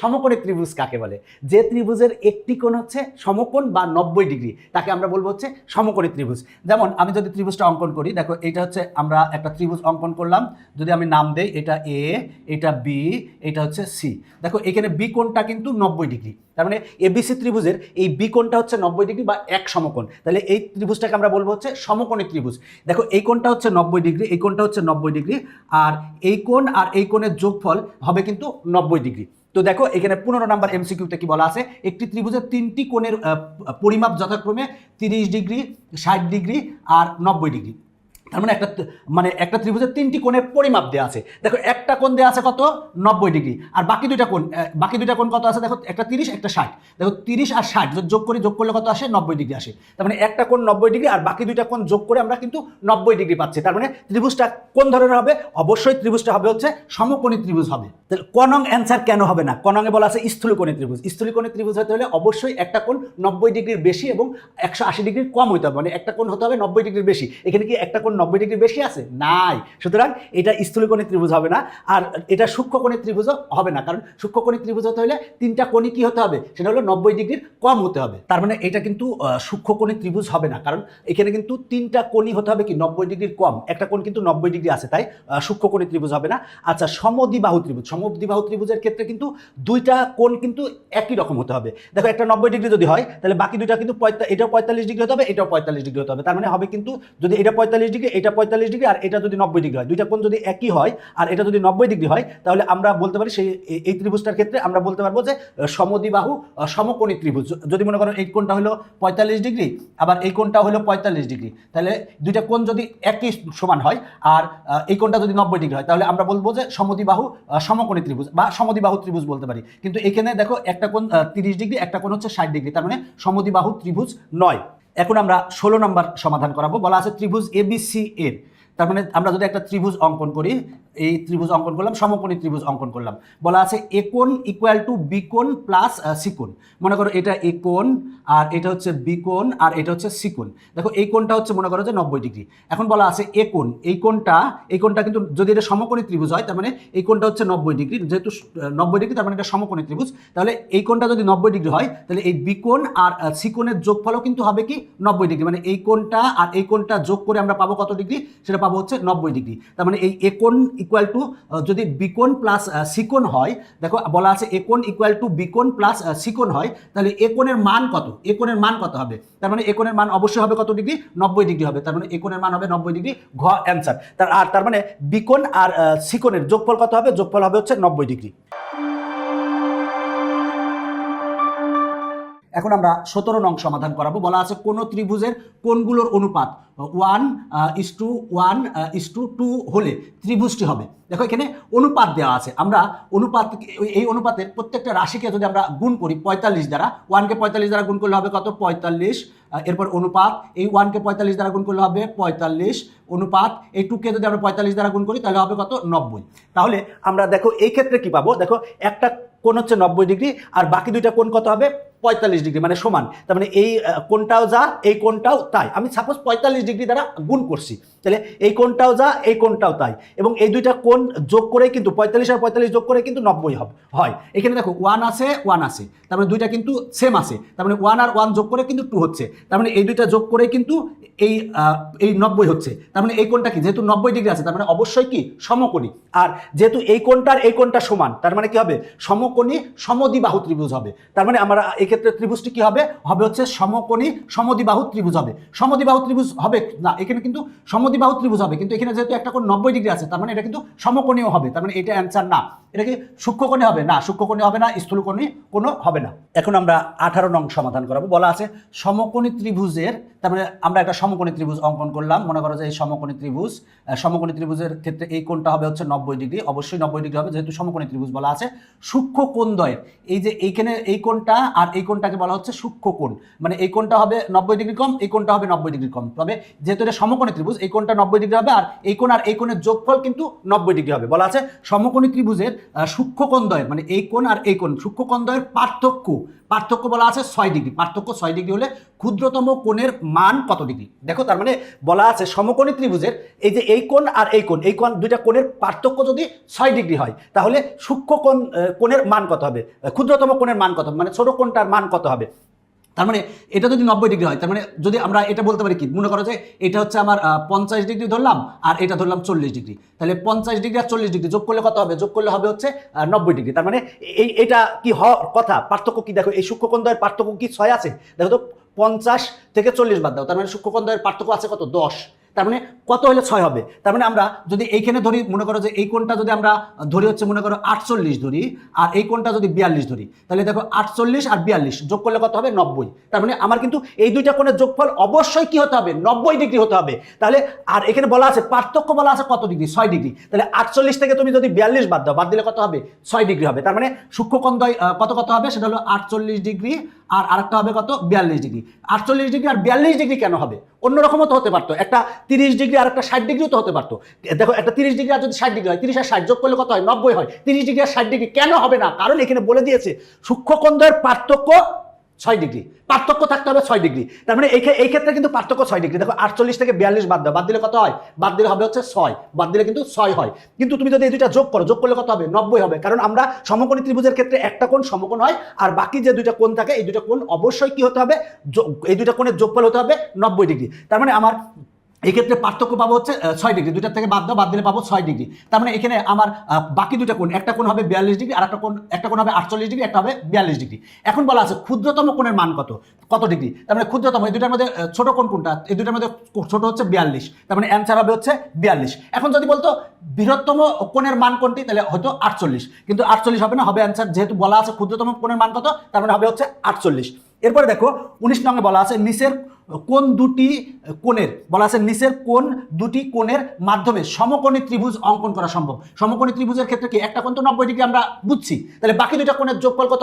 সমকোণী ত্রিভুজ কাকে বলে? যে ত্রিভুজের একটি কোণ হচ্ছে সমকোণ বা 90 ডিগ্রি তাকে আমরা বলবো হচ্ছে সমকোণী ত্রিভুজ। যেমন আমি যদি ত্রিভুজটা অঙ্কন করি, দেখো এটা হচ্ছে আমরা একটা ত্রিভুজ অঙ্কন করলাম, যদি আমি নাম দেই এটা এ, এটা বি, এটা হচ্ছে সি। দেখো এখানে বি কোণটা কিন্তু 90 ডিগ্রি, তার মানে এবিসি ত্রিভুজের এই বি কোণটা হচ্ছে 90 ডিগ্রি বা এক সমকোণ, তাহলে এই ত্রিভুজটাকে আমরা বলবো হচ্ছে সমকোণী ত্রিভুজ। দেখো এই কোণটা হচ্ছে 90 ডিগ্রি, এই কোণটা হচ্ছে 90 ডিগ্রি, আর এই কোণ আর এই কোণের যোগফল হবে কিন্তু 90 ডিগ্রি। তো দেখো এখানে 15 নম্বর এমসিকিউতে কি বলা আছে, একটি ত্রিভুজের তিনটি কোণের পরিমাপ যথাক্রমে 30 ডিগ্রি, 60 ডিগ্রি আর 90 ডিগ্রি। তার মানে একটা ত্রিভুজের তিনটি কোণের পরিমাপ দেওয়া আছে। দেখো একটা কোণ দেওয়া আছে কত, 90 ডিগ্রি, আর বাকি দুইটা কোণ কত আছে, দেখো একটা 30 একটা 60। দেখো 30 আর 60 যোগ করলে কত আসে, 90 ডিগ্রি আসে। তার মানে একটা কোণ 90 ডিগ্রি আর বাকি দুইটা কোণ যোগ করে আমরা কিন্তু 90 ডিগ্রি পাচ্ছি। তার মানে ত্রিভুজটা কোন ধরনের হবে, অবশ্যই ত্রিভুজটা হবে হচ্ছে সমকোণী ত্রিভুজ হবে। তাহলে ক নং অ্যান্সার কেন হবে না? ক নং এ বলা আছে স্থূলকোণী ত্রিভুজ। স্থূলকোণী ত্রিভুজ হতে হলে অবশ্যই একটা কোণ 90 ডিগ্রির বেশি এবং 180 ডিগ্রির কম হতে হবে, মানে একটা কোণ হতে হবে 90 ডিগ্রির বেশি। এখানে কি একটা কোণ 90 ডিগ্রির বেশি আছে? নাই। সুতরাং এটা স্থূলকোণী ত্রিভুজ হবে না, আর এটা সূক্ষ্মকোণী ত্রিভুজও হবে না, কারণ সূক্ষ্মকোণী ত্রিভুজ হতে হলে তিনটা কোণই কি হতে হবে, সেটা হলো 90 ডিগ্রির কম হতে হবে। তার মানে এটা কিন্তু সূক্ষ্মকোণী ত্রিভুজ হবে না, কারণ এখানে কিন্তু তিনটা কোণই হতে হবে কি 90 ডিগ্রির কম, একটা কোণ কিন্তু 90 ডিগ্রি আছে, তাই সূক্ষ্মকোণী ত্রিভুজ হবে না। আচ্ছা, সমদ্বিবাহু ত্রিভুজ। সমদ্বিবাহু ত্রিভুজের ক্ষেত্রে কিন্তু দুইটা কোণ কিন্তু একই রকম হতে হবে। দেখো একটা 90 ডিগ্রি যদি হয়, তাহলে বাকি দুইটা কিন্তু এটাও 45 ডিগ্রি হতে হবে, এটাও 45 ডিগ্রি হতে হবে। তার মানে হবে কিন্তু যদি এটা 45 ডিগ্রি, এটা 45 ডিগ্রি, আর এটা যদি 90 ডিগ্রি হয়, দুইটা কোণ যদি একই হয় আর এটা যদি 90 ডিগ্রি হয়, তাহলে আমরা বলতে পারি সেই এই ত্রিভুজটার ক্ষেত্রে আমরা বলতে পারবো যে সমদ্বিবাহু সমকোণী ত্রিভুজ। যদি মনে করো এই কোণটা হলো 45 ডিগ্রি, আবার এই কোণটা হলো 45 ডিগ্রি, তাহলে দুইটা কোণ যদি একই সমান হয় আর এই কোণটা যদি 90 ডিগ্রি হয়, তাহলে আমরা বলবো যে সমদ্বিবাহু সমকোণী ত্রিভুজ বা সমদ্বিবাহু ত্রিভুজ বলতে পারি। কিন্তু এখানে দেখো একটা কোণ 30 ডিগ্রি, একটা কোণ হচ্ছে 60 ডিগ্রি, তার মানে সমদ্বিবাহু ত্রিভুজ নয়। এখন আমরা 16 নম্বর সমাধান করাবো। বলা আছে ত্রিভুজ এবিসি এর, তার মানে আমরা যদি একটা ত্রিভুজ অঙ্কন করি, এই ত্রিভুজ অঙ্কন করলাম, সমকোণী ত্রিভুজ অঙ্কন করলাম। বলা আছে এ কোণ ইকুয়াল টু বি কোণ প্লাস সি কোণ। মনে করো এটা এ কোণ, আর এটা হচ্ছে বি কোণ, আর এটা হচ্ছে সি কোণ। দেখো এই কোণটা হচ্ছে মনে করো যে 90 ডিগ্রি। এখন বলা আছে এ কোণ, এই কোণটা কিন্তু যদি এটা সমকোণী ত্রিভুজ হয়, তার মানে এই কোণটা হচ্ছে 90 ডিগ্রি, যেহেতু 90 ডিগ্রি তার মানে এটা সমকোণী ত্রিভুজ। তাহলে এই কোণটা যদি 90 ডিগ্রি হয়, তাহলে এই বি কোণ আর সি কোণের যোগফলও কিন্তু হবে কি 90 ডিগ্রি, মানে এই কোণটা আর এই কোণটা যোগ করে আমরা পাবো কত ডিগ্রি, সেটা পাবো হচ্ছে 90 ডিগ্রি। তার মানে এই এ কোণ ইকুয়াল টু যদি বি কোণ প্লাস সি কোণ হয়, দেখো বলা আছে এ কোণ ইকুয়াল টু বি কোণ প্লাস সি কোণ হয়, তাহলে এ কোণের মান কত, এ কোণের মান কত হবে? তার মানে এ কোণের মান অবশ্যই হবে কত ডিগ্রি, 90 ডিগ্রি হবে। তার মানে এ কোণের মান হবে 90 ডিগ্রি, ঘ অ্যান্সার। তার মানে বি কোণ আর সি কোণের যোগফল কত হবে? যোগফল হবে হচ্ছে 90 ডিগ্রি। এখন আমরা 17 নং সমাধান করাবো। বলা আছে কোন ত্রিভুজের কোণগুলোর অনুপাত 1:1:2 হলে ত্রিভুজটি হবে। দেখো এখানে অনুপাত দেওয়া আছে, আমরা এই অনুপাতের প্রত্যেকটা রাশিকে যদি আমরা গুণ করি 45 দ্বারা, 1কে 45 দ্বারা গুণ করলে হবে কত, 45। এরপর অনুপাত এই 1কে 45 দ্বারা গুণ করলে হবে 45 অনুপাত, এই 2কে যদি আমরা 45 দ্বারা গুণ করি তাহলে হবে কত, 90। তাহলে আমরা দেখো এই ক্ষেত্রে কি পাবো, দেখো একটা কোণ হচ্ছে 90 ডিগ্রি আর বাকি দুইটা কোণ কত হবে, 45 ডিগ্রি, মানে সমান। তার মানে এই কোণটাও যা, এই কোণটাও তাই। আমি সাপোজ 45 ডিগ্রি দ্বারা গুণ করছি, তাহলে এই কোণটাও যা, এই কোণটাও তাই, এবং এই দুইটা কোণ যোগ করে কিন্তু 45 আর 45 যোগ করে কিন্তু 90 হয়। এখানে দেখো 1 আছে 1 আছে, তার মানে দুইটা কিন্তু সেম আছে, তার মানে 1 আর 1 যোগ করে কিন্তু 2 হচ্ছে, তার মানে এই দুইটা যোগ করে কিন্তু এই 90 হচ্ছে। তার মানে এই কোণটা কি, যেহেতু 90 ডিগ্রি আছে, তার মানে অবশ্যই কি সমকোণী। আর যেহেতু এই কোণটার এই কোণটা সমান, তার মানে কি হবে, সমকোণী সমদ্বিবাহু ত্রিভুজ হবে। তার মানে আমরা এই ক্ষেত্রে ত্রিভুজটি কি হবে, হচ্ছে সমকোণী সমদ্বিবাহু ত্রিভুজ হবে। সমদ্বিবাহু ত্রিভুজ হবে না, এখানে কিন্তু সমদ্বিবাহু ত্রিভুজ হবে, কিন্তু এখানে যেহেতু একটা কোণ 90 ডিগ্রি আছে, তার মানে এটা কিন্তু সমকোণীয় হবে। তার মানে এটা অ্যান্সার না। এটা কি সূক্ষ্মকোণী হবে না, সূক্ষ্মকোণী হবে না, স্থূলকোণী কোনো হবে না। এখন আমরা 18 নং সমাধান করাবো। বলা আছে সমকোণী ত্রিভুজের, তার মানে আমরা একটা সমকোণী ত্রিভুজ অঙ্কন করলাম। মনে করো যে এই সমকোণী ত্রিভুজের ক্ষেত্রে এই কোণটা হবে হচ্ছে 90 ডিগ্রি, অবশ্যই 90 ডিগ্রি হবে যেহেতু সমকোণী ত্রিভুজ। বলা আছে সূক্ষ্ম কোণদ্বয়ের, এই যে এইখানে এই কোণটা আর এই কোণটাকে বলা হচ্ছে সূক্ষ্ম কোণ, মানে এই কোণটা হবে 90 ডিগ্রি কম, এই কোণটা হবে 90 ডিগ্রি কম। তবে যেহেতু এটা সমকোণী ত্রিভুজ, এই কোণটা 90 ডিগ্রি হবে আর এই কোণের যোগফল কিন্তু 90 ডিগ্রি হবে। বলা আছে সমকোণী ত্রিভুজের সূক্ষ্ম কোণদ্বয়ের, মানে এই কোণ আর এই কোণ, সূক্ষ্ম কোণদ্বয়ের পার্থক্য বলা আছে 6 ডিগ্রি। পার্থক্য 6 ডিগ্রি হলে ক্ষুদ্রতম কোণের মান কত ডিগ্রি। দেখো তার মানে বলা আছে সমকোণী ত্রিভুজের এই যে এই কোণ আর এই কোণ দুইটা কোণের পার্থক্য যদি 6 ডিগ্রি হয় তাহলে সূক্ষ্ম কোণের মান কত হবে, ক্ষুদ্রতম কোণের মান কত হবে, মানে ছোট কোণটার মান কত হবে। তার মানে এটা যদি 90 ডিগ্রি হয় তার মানে যদি আমরা এটা বলতে পারি কি, মনে করো যে এটা হচ্ছে আমার 50 ডিগ্রি ধরলাম আর এটা ধরলাম 40 ডিগ্রি, তাহলে 50 ডিগ্রি আর 40 ডিগ্রি যোগ করলে কত হবে, যোগ করলে হবে হচ্ছে 90 ডিগ্রি। তার মানে এটা কি হওয়ার কথা, পার্থক্য কি দেখো, এই সূক্ষ্মকোণদ্বয়ের পার্থক্য কি 6 আছে, দেখো তো 50 থেকে 40 বাদ দাও, তার মানে সূক্ষ্মকোণদ্বয়ের পার্থক্য আছে কত, 10, তার মানে কত হলে 6 হবে। তার মানে আমরা যদি এইখানে ধরি, মনে করো যে এই কোণটা যদি আমরা ধরি হচ্ছে মনে করো 48 ধরি আর এই কোণটা যদি 42 ধরি, তাহলে দেখো 48 আর 42 যোগ করলে কত হবে, 90। তার মানে আমার কিন্তু এই দুইটা কোণের যোগফল অবশ্যই কি হতে হবে, 90 ডিগ্রি হতে হবে। তাহলে আর এখানে বলা আছে পার্থক্য বলা আছে কত ডিগ্রি, 6 ডিগ্রি, তাহলে 48 থেকে তুমি যদি 42 বাদ দাও, বাদ দিলে কত হবে, 6 ডিগ্রি হবে। তার মানে সূক্ষ্মকোণদ্বয় কত হবে, সেটা হলো 48 ডিগ্রি আর আরেকটা হবে কত, 42 ডিগ্রি। 48 ডিগ্রি আর 42 ডিগ্রি কেন হবে, অন্যরকমও তো হতে পারতো, একটা 30 ডিগ্রি আর একটা 60 ডিগ্রিও তো হতে পারতো। দেখো একটা 30 ডিগ্রি আর যদি 60 ডিগ্রি হয়, 30 আর 60 যোগ করলে কত হয়, 90 হয়। 30 ডিগ্রি আর 60 ডিগ্রি কেন হবে না, কারণ এখানে বলে দিয়েছে সূক্ষ্মকোণদ্বয়ের পার্থক্য 6 ডিগ্রি, পার্থক্য থাকতে হবে 6 ডিগ্রি। তার মানে এই ক্ষেত্রে কিন্তু পার্থক্য 6 ডিগ্রি। দেখো 48 থেকে 42 বাদ দাও, বাদ দিলে কত হয়, বাদ দিলে হবে হচ্ছে 6, বাদ দিলে কিন্তু 6 হয়। কিন্তু তুমি যদি এই দুইটা যোগ করো, যোগ করলে কত হবে, 90 হবে, কারণ আমরা সমকোণী ত্রিভুজের ক্ষেত্রে একটা কোণ সমকোণ হয় আর বাকি যে দুইটা কোণ থাকে এই দুইটা কোণ অবশ্যই কি হতে হবে, এই দুইটা কোণের যোগফল হতে হবে 90 ডিগ্রি। তার মানে আমার এই ক্ষেত্রে পার্থক্য পাবো হচ্ছে 6 ডিগ্রি, দুইটার থেকে বাদ দাও, বাদ দিলে পাবো 6 ডিগ্রি। তার মানে এখানে আমার বাকি দুইটা কোণ, একটা কোণ হবে 42 ডিগ্রি আর একটা কোণ হবে 48 ডিগ্রি, একটা হবে 42 ডিগ্রি। এখন বলা আছে ক্ষুদ্রতম কোণের মান কত ডিগ্রি, তার মানে ক্ষুদ্রতম এই দুইটার মধ্যে ছোট কোণ কোনটা, এই দুইটার মধ্যে ছোট হচ্ছে 42, তার মানে অ্যান্সার হবে হচ্ছে 42। এখন যদি বলতো বৃহত্তম কোণের মান কোনটি, তাহলে হয়তো 48, কিন্তু 48 হবে না, হবে অ্যান্সার যেহেতু বলা আছে ক্ষুদ্রতম কোণের মান কত, তার মানে হবে হচ্ছে 48। এরপরে দেখো 19 নঙ্গে বলা আছে নিচের কোন দুটি কোণের, বলা আছে নিচের কোন দুটি কোণের মাধ্যমে সমকোণী ত্রিভুজ অঙ্কন করা সম্ভব। সমকোণী ত্রিভুজের ক্ষেত্রে কি একটা কোণ তো 90 ডিগ্রি আমরা বুঝছি, তাহলে বাকি দুইটা কোণের যোগফল কত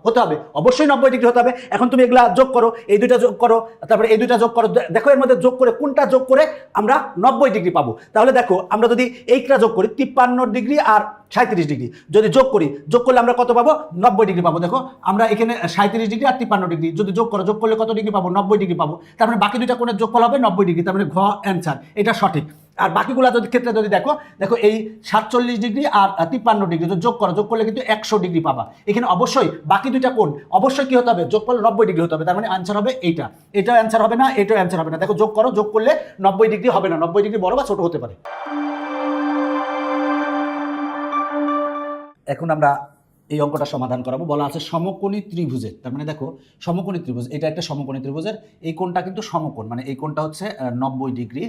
হতে হবে, অবশ্যই 90 ডিগ্রি হতে হবে। এখন তুমি এগুলা যোগ করো, এই দুইটা যোগ করো, তারপরে এই দুইটা যোগ করো, দেখো এর মধ্যে যোগ করে কোনটা যোগ করে আমরা 90 ডিগ্রি পাবো। তাহলে দেখো আমরা যদি এইটা যোগ করি 53 ডিগ্রি আর 37 ডিগ্রি যদি যোগ করি, যোগ করলে আমরা কত পাবো, 90 ডিগ্রি পাবো। দেখো আমরা এখানে 37 ডিগ্রি আর 53 ডিগ্রি যদি যোগ করো, যোগ করলে কত ডিগ্রি পাবো, 90 ডিগ্রি পাবো। তার মানে বাকি দুইটা কোণের যোগফল হবে 90 ডিগ্রি, তার মানে ঘ অ্যান্সার, এটা সঠিক। আর বাকিগুলো যদি ক্ষেত্রে যদি দেখো এই 47 ডিগ্রি আর 53 ডিগ্রি যদি যোগ করো, যোগ করলে কিন্তু 100 ডিগ্রি পাবা। এখানে অবশ্যই বাকি দুইটা কোণ অবশ্যই কি হতে হবে, যোগফল 90 ডিগ্রি হতে হবে, তার মানে আনসার হবে এইটা। এটা অ্যান্সার হবে না, এটাও অ্যান্সার হবে না। দেখো যোগ করো, যোগ করলে 90 ডিগ্রি হবে না, 90 ডিগ্রি বড় বা ছোট হতে পারে। এখন আমরা এই অঙ্কটা সমাধান করাবো। বলা আছে সমকোণী ত্রিভুজের, তার মানে দেখো সমকোণী ত্রিভুজ, এটা একটা সমকোণী ত্রিভুজের এই কোণটা কিন্তু সমকোণ, মানে এই কোণটা হচ্ছে 90 ডিগ্রি।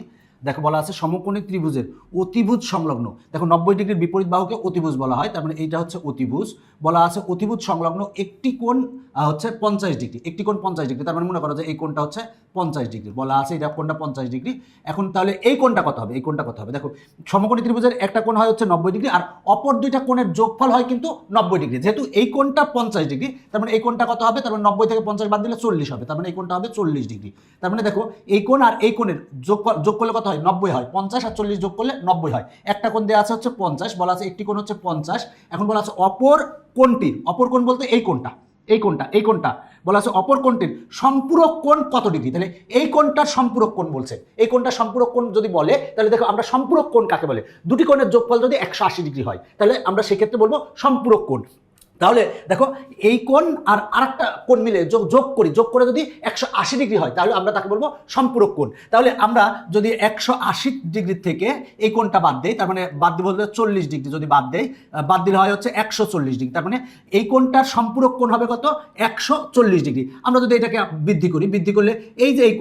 দেখো বলা আছে সমকোণী ত্রিভুজের অতিভুজ সংলগ্ন, দেখো 90 ডিগ্রির বিপরীত বাহুকে অতিভুজ বলা হয়, তার মানে এইটা হচ্ছে অতিভুজ। বলা আছে অতিভুজ সংলগ্ন একটি কোণ হচ্ছে 50 ডিগ্রি, একটি কোণ 50 ডিগ্রি, তার মানে মনে করো যে এই কোণটা হচ্ছে 50 ডিগ্রি, বলা আছে এটা কোণটা 50 ডিগ্রি। এখন তাহলে এই কোণটা কত হবে, এই কোণটা কত হবে, দেখো সমকোণী ত্রিভুজের একটা কোণ হয় হচ্ছে 90 ডিগ্রি আর অপর দুইটা কোণের যোগফল হয় কিন্তু 90 ডিগ্রি। যেহেতু এই কোণটা 50 ডিগ্রি, তার মানে এই কোণটা কত হবে, তার মানে 90 থেকে 50 বাদ দিলে 40 হবে, তার মানে এই কোণটা হবে 40 ডিগ্রি। তার মানে দেখো এই কোণ আর এই কোণের যোগ করলে কত হয়, 90 হয়, 50 আর 40 যোগ করলে 90 হয়। একটা কোণ দেওয়া আছে হচ্ছে 50, বলা আছে একটি কোণ হচ্ছে 50। এখন বলা আছে অপর কোণটির, অপর কোণ বলতে এই কোণটা, এই কোণটা বলা আছে অপর কোণটির সম্পূরক কোণ কত ডিগ্রি, তাহলে এই কোণটার সম্পূরক কোণ বলছে। এই কোণটার সম্পূরক কোণ যদি বলে তাহলে দেখো আমরা সম্পূরক কোণ কাকে বলে, দুটি কোণের যোগফল যদি 180 ডিগ্রি হয় তাহলে আমরা সেক্ষেত্রে বলবো সম্পূরক কোণ। তাহলে দেখো এই কোণ আর আরেকটা কোণ মিলে যোগ করে যদি 180 ডিগ্রি হয় তাহলে আমরা তাকে বলবো সম্পূরক কোণ। তাহলে আমরা যদি 180 ডিগ্রি থেকে এই কোণটা বাদ দেই, তার মানে বাদ দিয়ে বলতে 40 ডিগ্রি যদি বাদ দিলে হয় হচ্ছে 140 ডিগ্রি, তার মানে এই কোণটার সম্পূরক কোণ হবে কত, 140 ডিগ্রি। আমরা যদি এটাকে বৃদ্ধি করলে এই যে এই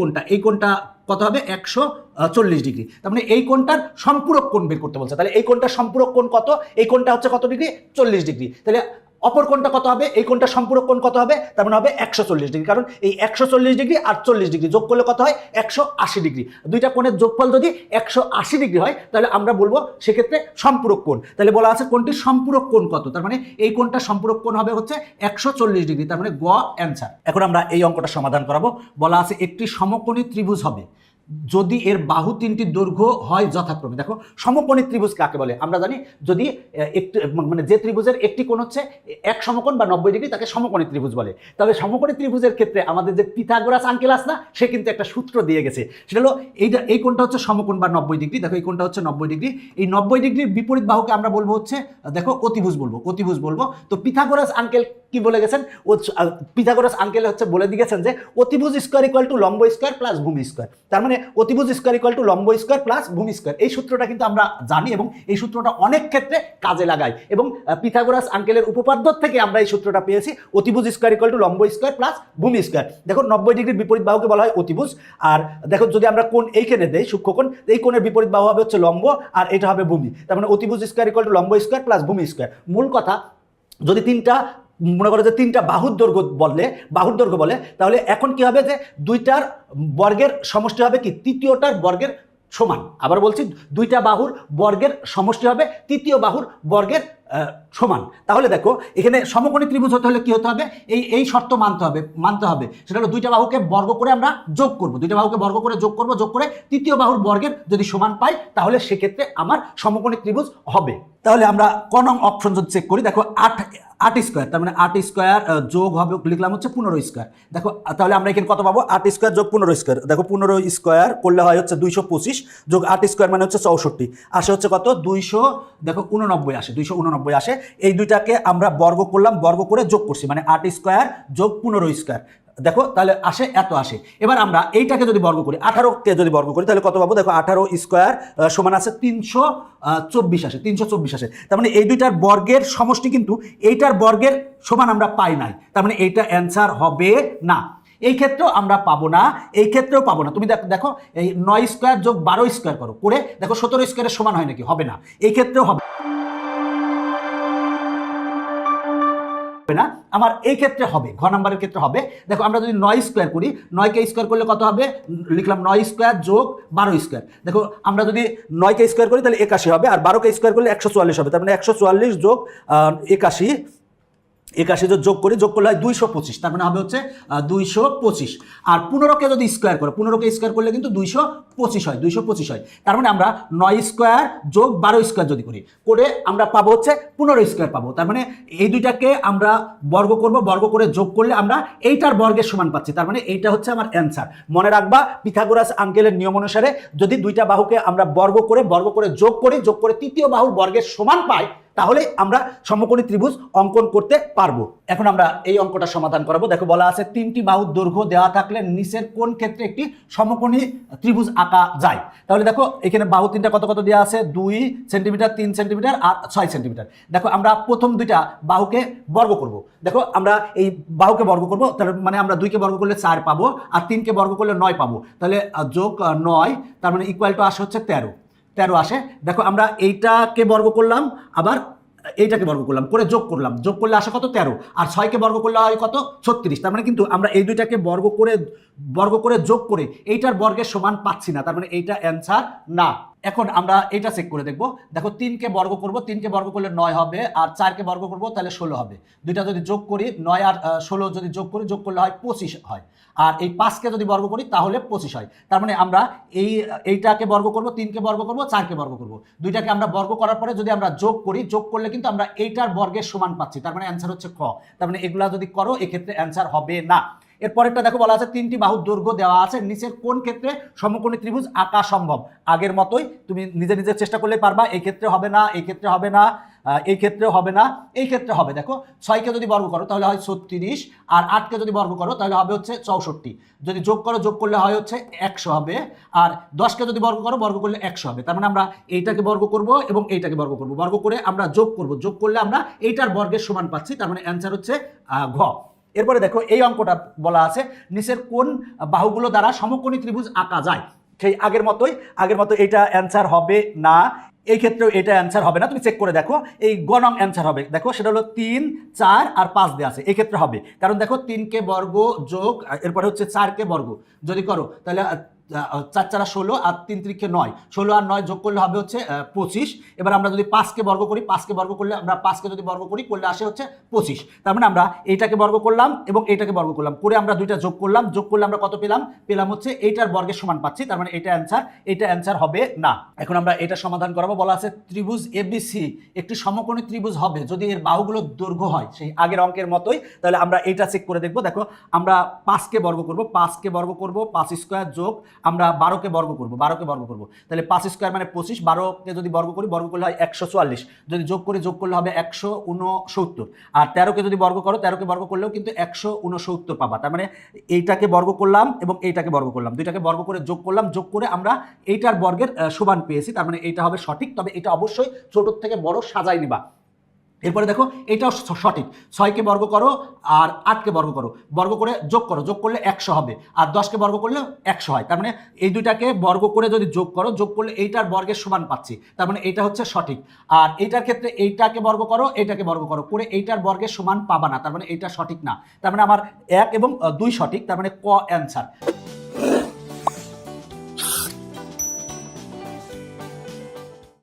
কোণটা কত হবে, 140 ডিগ্রি, তার মানে এই কোণটার সম্পূরক কোণ বের করতে বলছে। তাহলে এই কোণটার সম্পূরক কোণ কত, এই কোণটা হচ্ছে কত ডিগ্রি, 40 ডিগ্রি। তাহলে অপর কোণটা কত হবে, এই কোণটার সম্পূরক কোণ কত হবে, তার মানে হবে 140 ডিগ্রি, কারণ এই 140 ডিগ্রি আর 40 ডিগ্রি যোগ করলে কত হয়, 180 ডিগ্রি। দুইটা কোণের যোগফল যদি 180 ডিগ্রি হয় তাহলে আমরা বলবো সেক্ষেত্রে সম্পূরক কোণ। তাহলে বলা আছে কোণটির সম্পূরক কোণ কত, তার মানে এই কোণটার সম্পূরক কোণ হবে হচ্ছে 140 ডিগ্রি, তার মানে গ অ্যান্সার। এখন আমরা এই অঙ্কটা সমাধান করাবো। বলা আছে একটি সমকোণী ত্রিভুজ হবে যদি এর বাহু তিনটির দৈর্ঘ্য হয় যথাক্রমে, দেখো সমকোণী ত্রিভুজ কাকে বলে আমরা জানি, যদি একটি মানে যে ত্রিভুজের একটি কোণ হচ্ছে এক সমকোণ বা 90 ডিগ্রি তাকে সমকোণী ত্রিভুজ বলে। তবে সমকোণী ত্রিভুজের ক্ষেত্রে আমাদের যে পিথাগোরাস আঙ্কেল আছে না, সে কিন্তু একটা সূত্র দিয়ে গেছে, সেটা হলো এই কোণটা হচ্ছে সমকোণ বা 90 ডিগ্রি। দেখো এই কোণটা হচ্ছে 90 ডিগ্রি, এই 90 ডিগ্রির বিপরীত বাহুকে আমরা বলবো হচ্ছে দেখো অতিভুজ বলবো। তো পিথাগোরাস আঙ্কেল কি বলে গেছেন, পিথাগোরাস আঙ্কেল হচ্ছে বলে দিয়েছেন যে অতিভুজ স্কয়ার ইকুয়াল টু লম্ব স্কয়ার প্লাস ভূমি স্কয়ার। তার মানে অতিভুজ স্কয়ার ইকুয়াল টু লম্ব স্কয়ার প্লাস ভূমি স্কয়ার, এই সূত্রটা কিন্তু আমরা জানি এবং এই সূত্রটা অনেক ক্ষেত্রে কাজে লাগাই এবং পিথাগোরাস আঙ্কেলের উপপাদ্য থেকে আমরা এই সূত্রটা পেয়েছি, অতিভুজ স্কয়ার ইকুয়াল টু লম্ব স্কয়ার প্লাস ভূমি স্কয়ার। দেখো 90 ডিগ্রির বিপরীত বাহুকে বলা হয় অতিভুজ, আর দেখো যদি আমরা কোণ এইখানে দেই সূক্ষ্মকোণ, এই কোণের বিপরীত বাহু হবে হচ্ছে লম্ব আর এটা হবে ভূমি। তার মানে অতিভুজ স্কয়ার ইকুয়াল টু লম্ব স্কয়ার প্লাস ভূমি স্কয়ার। মূল কথা, যদি মনে করো যে তিনটা বাহুর দৈর্ঘ্য বলে, তাহলে এখন কি হবে যে দুইটার বর্গের সমষ্টি হবে কি তৃতীয়টার বর্গের সমান। আবার বলছি, দুইটা বাহুর বর্গের সমষ্টি হবে তৃতীয় বাহুর বর্গের সমান। তাহলে দেখো এখানে সমকোণী ত্রিভুজ হতে হলে কি হতে হবে, এই শর্ত মানতে হবে সেটা হলো দুইটা বাহুকে বর্গ করে আমরা যোগ করব, যোগ করে তৃতীয় বাহুর বর্গের যদি সমান পাই তাহলে সেক্ষেত্রে আমার সমকোণী ত্রিভুজ হবে। তাহলে আমরা ক নং অপশন যদি চেক করি, দেখো 8 স্কয়ার, তার মানে 8 স্কয়ার যোগ হবে লিখলাম হচ্ছে 15 স্কয়ার। দেখো তাহলে আমরা এখানে কত পাবো, 8 স্কয়ার যোগ 15 স্কয়ার। দেখো 15 স্কয়ার করলে হয় হচ্ছে 225 যোগ 8 স্কয়ার মানে হচ্ছে 64, আসে হচ্ছে কত 289 আসে, 289 আসে। এই দুইটাকে আমরা বর্গ করলাম, বর্গ করে যোগ করছি, মানে 8 স্কয়ার যোগ 15 স্কয়ার। দেখো তাহলে আসে এত আসে। এবার আমরা এইটাকে যদি বর্গ করি, 18কে যদি বর্গ করি তাহলে কত পাবো, দেখো 18 স্কয়ার সমান আছে 324 আসে, 324 আসে। তার মানে এই দুইটার বর্গের সমষ্টি কিন্তু এইটার বর্গের সমান আমরা পাই নাই, তার মানে এইটা অ্যান্সার হবে না। এই ক্ষেত্রেও আমরা পাবো না, এই ক্ষেত্রেও পাবো না। তুমি দেখো এই 9 স্কয়ার যোগ 12 স্কয়ার করে দেখো 17 স্কয়ারের সমান হয় নাকি, হবে না, এই ক্ষেত্রেও হবে না আমার, এই ক্ষেত্রে হবে, ঘ নাম্বারের ক্ষেত্রে হবে। দেখো আমরা যদি 9 স্কয়ার করি, 9কে স্কয়ার করলে কত হবে, লিখলাম 9 স্কয়ার যোগ 12 স্কয়ার। দেখো আমরা যদি 9কে স্কয়ার করি তাহলে 81 হবে, আর 12কে স্কয়ার করলে 144 হবে। তার মানে 144 যোগ 81 যোগ করলে হয় 225, তার মানে হবে হচ্ছে 225। আর 15কে যদি স্কয়ার করো, 15কে স্কয়ার করলে কিন্তু 225 হয়। তার মানে আমরা 9 স্কয়ার যোগ 12 স্কয়ার যদি করে আমরা পাবো হচ্ছে 15 স্কয়ার পাবো। তার মানে এই দুইটাকে আমরা বর্গ করে যোগ করলে আমরা এইটার বর্গের সমান পাচ্ছি, তার মানে এইটা হচ্ছে আমার অ্যান্সার। মনে রাখবা পিথাগোরাস আঙ্কেলের নিয়ম অনুসারে যদি দুইটা বাহুকে আমরা বর্গ করে যোগ করে তৃতীয় বাহুর বর্গের সমান পাই তাহলে আমরা সমকোণী ত্রিভুজ অঙ্কন করতে পারবো। এখন আমরা এই অঙ্কটা সমাধান করব। দেখো বলা আছে তিনটি বাহুর দৈর্ঘ্য দেওয়া থাকলে নিচের কোন ক্ষেত্রে একটি সমকোণী ত্রিভুজ আঁকা যায়। তাহলে দেখো এখানে বাহু তিনটা কত দেওয়া আছে, 2 সেন্টিমিটার, 3 সেন্টিমিটার আর 6 সেন্টিমিটার। দেখো আমরা প্রথম দুইটা বাহুকে বর্গ করব। দেখো আমরা এই বাহুকে বর্গ করব, তার মানে আমরা 2কে বর্গ করলে 4 পাবো, আর 3কে বর্গ করলে 9 পাবো। তাহলে যোগ 9, তার মানে ইকুয়াল টু আসে হচ্ছে 13 আসে। দেখো আমরা এইটাকে বর্গ করলাম, আবার এইটাকে বর্গ করলাম, করে যোগ করলে আসে কত 13, আর 6কে বর্গ করলে হয় কত 36। তার মানে কিন্তু আমরা এই দুইটাকে বর্গ করে যোগ করে এইটার বর্গের সমান পাচ্ছি না, তার মানে এইটা অ্যান্সার না। এখন আমরা এটা চেক করে দেখবো। দেখো 3কে বর্গ করলে 9 হবে, আর 4কে বর্গ করবো তাহলে 16 হবে। দুইটা যদি যোগ করি, 9 আর 16 যদি যোগ করলে হয় 25 হয়, আর এই 5কে যদি বর্গ করি তাহলে 25 হয়। তার মানে আমরা এইটাকে বর্গ করব, 3কে বর্গ করব, 4কে বর্গ করব, দুইটাকে আমরা বর্গ করার পরে যদি আমরা যোগ করলে কিন্তু আমরা এইটার বর্গের সমান পাচ্ছি, তার মানে অ্যান্সার হচ্ছে খ। তার মানে এগুলা যদি করো এক্ষেত্রে অ্যান্সার হবে না। এরপরেরটা দেখো বলা আছে তিনটি বাহুর দৈর্ঘ্য দেওয়া আছে, নিচের কোন ক্ষেত্রে সমকোণী ত্রিভুজ আঁকা সম্ভব। আগের মতোই তুমি নিজে চেষ্টা করলে পারবা। এই ক্ষেত্রে হবে না, এই ক্ষেত্রে হবে না, এই ক্ষেত্রেও হবে না, এই ক্ষেত্রে হবে। দেখো 6কে যদি বর্গ করো তাহলে হয় 36, আর 8কে যদি বর্গ করো তাহলে হবে হচ্ছে 64। যদি যোগ করলে হয় হচ্ছে 100 হবে, আর 10কে যদি বর্গ করলে 100 হবে। তার মানে আমরা এইটাকে বর্গ করব এবং এইটাকে বর্গ করে আমরা যোগ করলে আমরা এইটার বর্গের সমান পাচ্ছি, তার মানে অ্যান্সার হচ্ছে ঘ। এরপরে দেখো এই অঙ্কটা বলা আছে নিচের কোন বাহুগুলো দ্বারা সমকোণী ত্রিভুজ আঁকা যায়। সেই আগের মতো এটা অ্যান্সার হবে না, এই ক্ষেত্রেও এটা অ্যান্সার হবে না। তুমি চেক করে দেখো, এই গ নং অ্যান্সার হবে। দেখো সেটা হলো 3, 4 আর 5 দেওয়া আছে, এই ক্ষেত্রে হবে। কারণ দেখো 3কে বর্গ যোগ এরপরে হচ্ছে 4কে বর্গ যদি করো তাহলে 4 4 16 আর 3 3 9, 16 আর 9 যোগ করলে হবে হচ্ছে 25। এবার আমরা যদি 5কে বর্গ করি, 5কে বর্গ করলে আমরা 5কে যদি বর্গ করি করলে আসে হচ্ছে 25। তার মানে আমরা এইটাকে বর্গ করলাম এবং এইটাকে বর্গ করলাম, করে আমরা দুইটা যোগ করলাম, যোগ করলে আমরা কত পেলাম হচ্ছে এইটার বর্গের সমান পাচ্ছি। তার মানে এটা অ্যান্সার হবে না। এখন আমরা এটা সমাধান করাবো। বলা আছে ত্রিভুজ এবিসি একটি সমকোণী ত্রিভুজ হবে যদি এর বাহুগুলোর দৈর্ঘ্য হয় সেই আগের অঙ্কের মতোই। তাহলে আমরা এটা চেক করে দেখবো। দেখো আমরা 5কে বর্গ করব, 5কে বর্গ করব, 5 স্কোয়ার যোগ আমরা 12কে বর্গ করব, 12কে বর্গ করব। তাহলে 5 স্কোয়ার মানে 25, 12কে যদি বর্গ করি, বর্গ করলে হয় 144, যদি যোগ করলে হবে 169। আর 13কে যদি বর্গ করো, 13কে বর্গ করলেও কিন্তু 169 পাবা। তার মানে এইটাকে বর্গ করলাম এবং এইটাকে বর্গ করলাম, দুইটাকে বর্গ করে যোগ করলাম, যোগ করে আমরা এইটার বর্গের সমান পেয়েছি। তার মানে এইটা হবে সঠিক। তবে এটা অবশ্যই ছোট থেকে বড় সাজাই নিবা। এরপরে দেখো এটাও সঠিক। 6কে বর্গ করো আর 8কে বর্গ করো, বর্গ করে যোগ করো, যোগ করলে 100 হবে। আর 10কে বর্গ করলে 100 হয়। তার মানে এই দুইটাকে বর্গ করে যদি যোগ করো, যোগ করলে এইটার বর্গের সমান পাচ্ছি। তার মানে এইটা হচ্ছে সঠিক। আর এইটার ক্ষেত্রে এইটাকে বর্গ করো, এইটাকে বর্গ করো, করে এইটার বর্গের সমান পাবা না। তার মানে এইটা সঠিক না। তার মানে আমার 1 এবং 2 সঠিক। তার মানে ক অ্যান্সার।